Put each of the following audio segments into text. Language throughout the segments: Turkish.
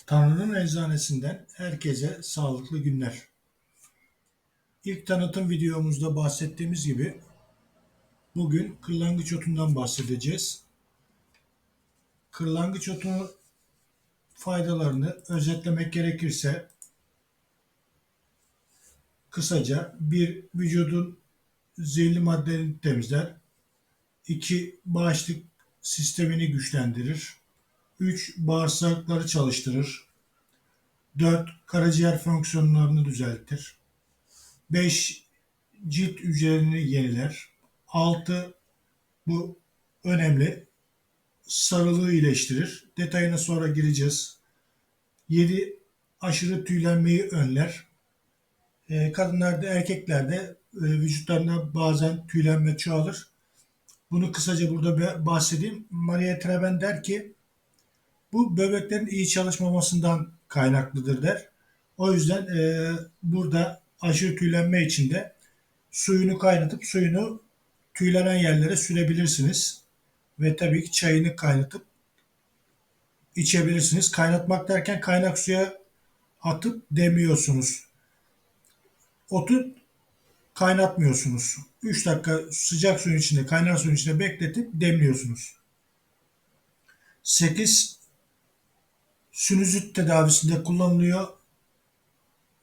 Tanrı'nın eczanesinden herkese sağlıklı günler. İlk tanıtım videomuzda bahsettiğimiz gibi bugün kırlangıç otundan bahsedeceğiz. Kırlangıç otunun faydalarını özetlemek gerekirse kısaca bir vücudun zehirli maddelerini temizler, 2 bağışıklık sistemini güçlendirir, 3 bağırsakları çalıştırır, 4 karaciğer fonksiyonlarını düzeltir, 5 cilt hücrelerini yeniler, 6 bu önemli sarılığı iyileştirir. Detayına sonra gireceğiz. 7 aşırı tüylenmeyi önler. Kadınlarda, erkeklerde vücutlarında bazen tüylenme çoğalır. Bunu kısaca burada bahsedeyim. Maria Treben der ki bu böbreklerin iyi çalışmamasından kaynaklıdır der. O yüzden burada aşırı tüylenme için de suyunu kaynatıp suyunu tüylenen yerlere sürebilirsiniz. Ve tabii ki çayını kaynatıp içebilirsiniz. Kaynatmak derken kaynak suya atıp demliyorsunuz. Otu kaynatmıyorsunuz. 3 dakika sıcak suyun içinde, kaynar suyun içinde bekletip demliyorsunuz. 8 sinüzit tedavisinde kullanılıyor.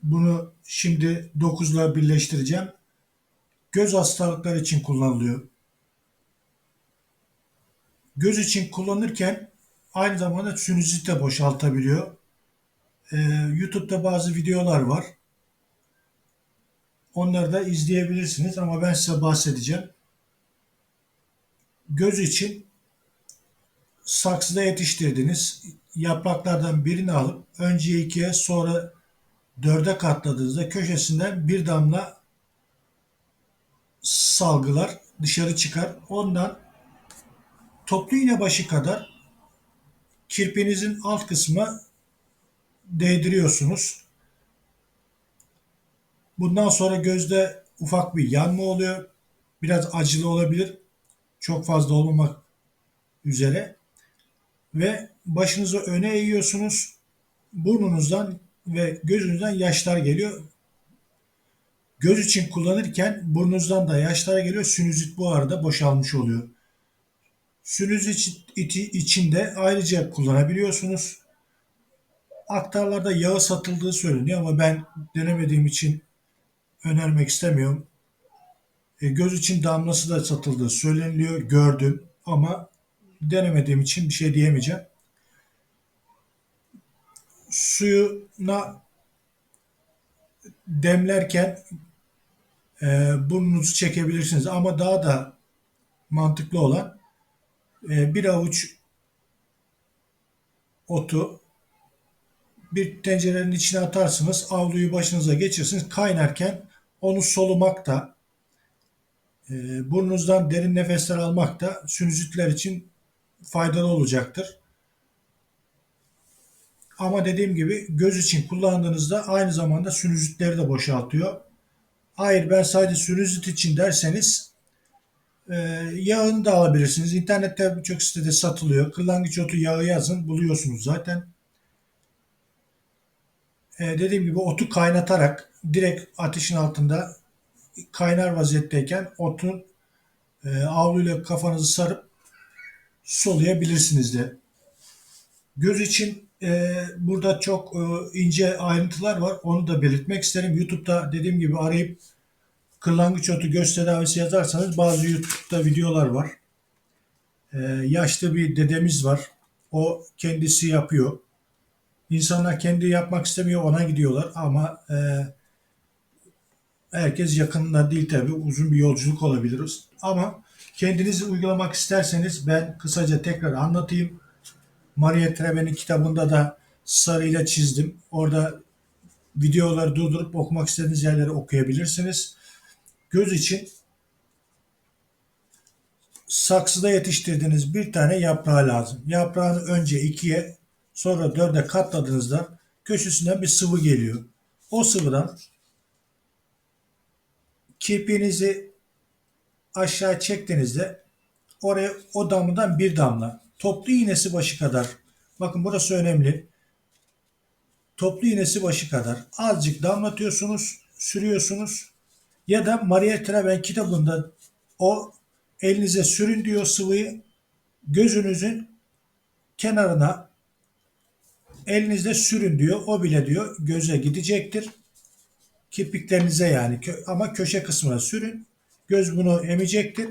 Bunu şimdi 9'la birleştireceğim. Göz hastalıkları için kullanılıyor. Göz için kullanırken aynı zamanda sinüzit de boşaltabiliyor. YouTube'da bazı videolar var. Onları da izleyebilirsiniz ama ben size bahsedeceğim. Göz için saksıda yetiştirdiniz. Yapraklardan birini alıp önce ikiye sonra dörde katladığınızda köşesinden bir damla salgılar dışarı çıkar. Ondan toplu iğne başı kadar kirpinizin alt kısmına değdiriyorsunuz. Bundan sonra gözde ufak bir yanma oluyor. Biraz acılı olabilir. Çok fazla olmamak üzere. Ve başınızı öne eğiyorsunuz. Burnunuzdan ve gözünüzden yaşlar geliyor. Göz için kullanırken burnunuzdan da yaşlar geliyor. Sinüzit bu arada boşalmış oluyor. Sinüzit için de ayrıca kullanabiliyorsunuz. Aktarlarda yağı satıldığı söyleniyor ama ben denemediğim için önermek istemiyorum. Göz için damlası da satıldığı söyleniliyor. Gördüm ama denemediğim için bir şey diyemeyeceğim. Suyuna demlerken burnunuzu çekebilirsiniz ama daha da mantıklı olan bir avuç otu bir tencerenin içine atarsınız, avluyu başınıza geçirsiniz. Kaynarken onu solumak da, burnunuzdan derin nefesler almak da sinüzitler için faydalı olacaktır. Ama dediğim gibi göz için kullandığınızda aynı zamanda sinüzitleri de boşaltıyor. Hayır ben sadece sinüzit için derseniz e, yağını da alabilirsiniz. İnternette birçok sitede satılıyor. Kırlangıç otu yağı yazın buluyorsunuz zaten. Dediğim gibi otu kaynatarak direkt ateşin altında kaynar vaziyetteyken otun havluyla kafanızı sarıp solayabilirsiniz de. Göz için burada çok ince ayrıntılar var. Onu da belirtmek isterim. YouTube'da dediğim gibi arayıp kırlangıç otu göz tedavisi yazarsanız bazı YouTube'da videolar var. Yaşlı bir dedemiz var. O kendisi yapıyor. İnsanlar kendi yapmak istemiyor ona gidiyorlar ama herkes yakınında değil tabii. Uzun bir yolculuk olabilir. Ama kendiniz uygulamak isterseniz ben kısaca tekrar anlatayım. Maria Treven'in kitabında da sarıyla çizdim. Orada videoları durdurup okumak istediğiniz yerleri okuyabilirsiniz. Göz için saksıda yetiştirdiğiniz bir tane yaprağı lazım. Yaprağını önce ikiye sonra dörde katladığınızda köşesinden bir sıvı geliyor. O sıvıdan kirpiğinizi aşağı çektiğinizde oraya o damladan bir damla toplu iğnesi başı kadar bakın burası önemli. toplu iğnesi başı kadar azıcık damlatıyorsunuz, sürüyorsunuz. Ya da Maria Treven kitabında o elinize sürün diyor sıvıyı. Gözünüzün kenarına elinizde sürün diyor. O bile diyor göze gidecektir. Kirpiklerinize yani ama köşe kısmına sürün. Göz bunu emecektir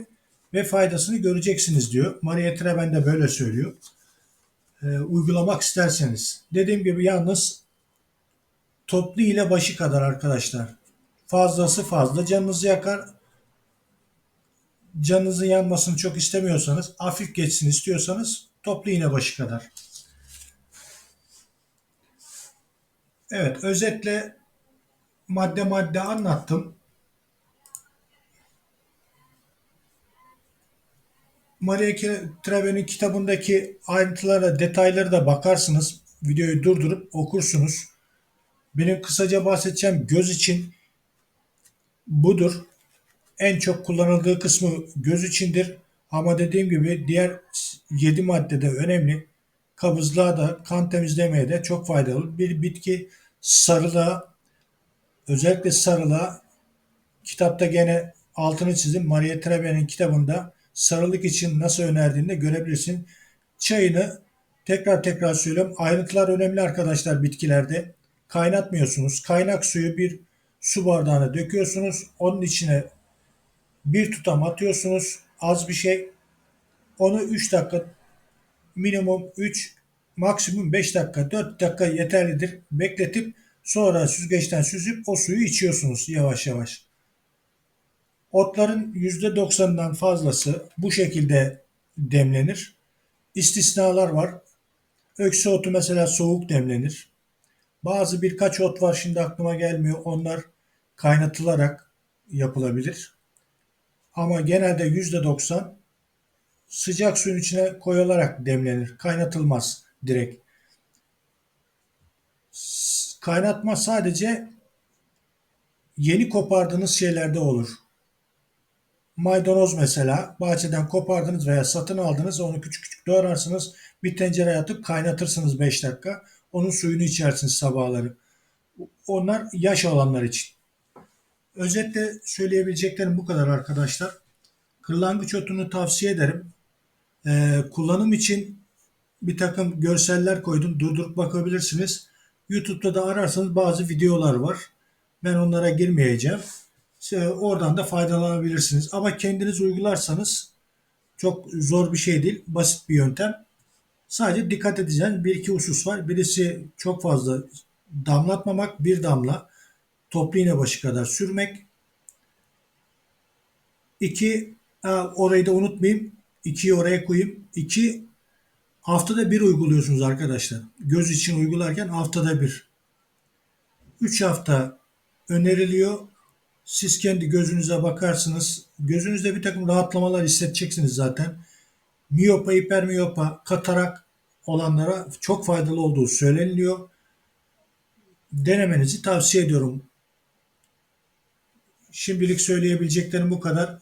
ve faydasını göreceksiniz diyor. Maria Treven de böyle söylüyor. Uygulamak isterseniz. Dediğim gibi yalnız toplu ile başı kadar arkadaşlar. Fazlası fazla canınızı yakar. Canınızın yanmasını çok istemiyorsanız, hafif geçsin istiyorsanız toplu iğne başı kadar. Evet, özetle madde madde anlattım. Maria Treven'in kitabındaki ayrıntılara, detayları da bakarsınız. Videoyu durdurup okursunuz. Benim kısaca bahsedeceğim göz için budur. En çok kullanıldığı kısmı göz içindir. Ama dediğim gibi diğer 7 madde de önemli. Kabızlığa da kan temizlemeye de çok faydalı. Bir bitki sarılığa, özellikle sarılığa kitapta gene altını çizdim. Maria Treven'in kitabında sarılık için nasıl önerdiğini de görebilirsin. Çayını tekrar tekrar söylüyorum. Ayrıntılar önemli arkadaşlar bitkilerde. Kaynatmıyorsunuz. Kaynak suyu bir su bardağına döküyorsunuz. Onun içine bir tutam atıyorsunuz. Az bir şey. Onu 3 dakika minimum 3 maksimum 5 dakika 4 dakika yeterlidir. Bekletip sonra süzgeçten süzüp o suyu içiyorsunuz yavaş yavaş. Otların %90'dan fazlası bu şekilde demlenir. İstisnalar var. Öksü otu mesela soğuk demlenir. Bazı birkaç ot var şimdi aklıma gelmiyor. Onlar kaynatılarak yapılabilir. Ama genelde %90 sıcak suyun içine koyularak demlenir. Kaynatılmaz direkt. Kaynatma sadece yeni kopardığınız şeylerde olur. Maydanoz mesela bahçeden kopardınız veya satın aldınız, onu küçük küçük doğrarsınız. Bir tencereye atıp kaynatırsınız 5 dakika. Onun suyunu içersiniz sabahları. Onlar yaş olanlar için. Özetle söyleyebileceklerim bu kadar arkadaşlar. Kırlangıç otunu tavsiye ederim. Kullanım için bir takım görseller koydum. Durdurup bakabilirsiniz. YouTube'da da ararsanız bazı videolar var. Ben onlara girmeyeceğim. Oradan da faydalanabilirsiniz. Ama kendiniz uygularsanız çok zor bir şey değil. Basit bir yöntem. Sadece dikkat edeceğiniz bir iki husus var. Birisi çok fazla damlatmamak. Bir damla toplu iğne başı kadar sürmek. İki, orayı da unutmayayım. İkiyi oraya koyayım. İki, haftada bir uyguluyorsunuz arkadaşlar. Göz için uygularken haftada bir. 3 hafta öneriliyor. Siz kendi gözünüze bakarsınız. Gözünüzde bir takım rahatlamalar hissedeceksiniz zaten. Miyopa, hipermiyopa, katarak olanlara çok faydalı olduğu söyleniliyor. Denemenizi tavsiye ediyorum. Şimdilik söyleyebileceklerim bu kadar.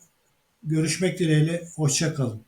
Görüşmek dileğiyle. Hoşça kalın.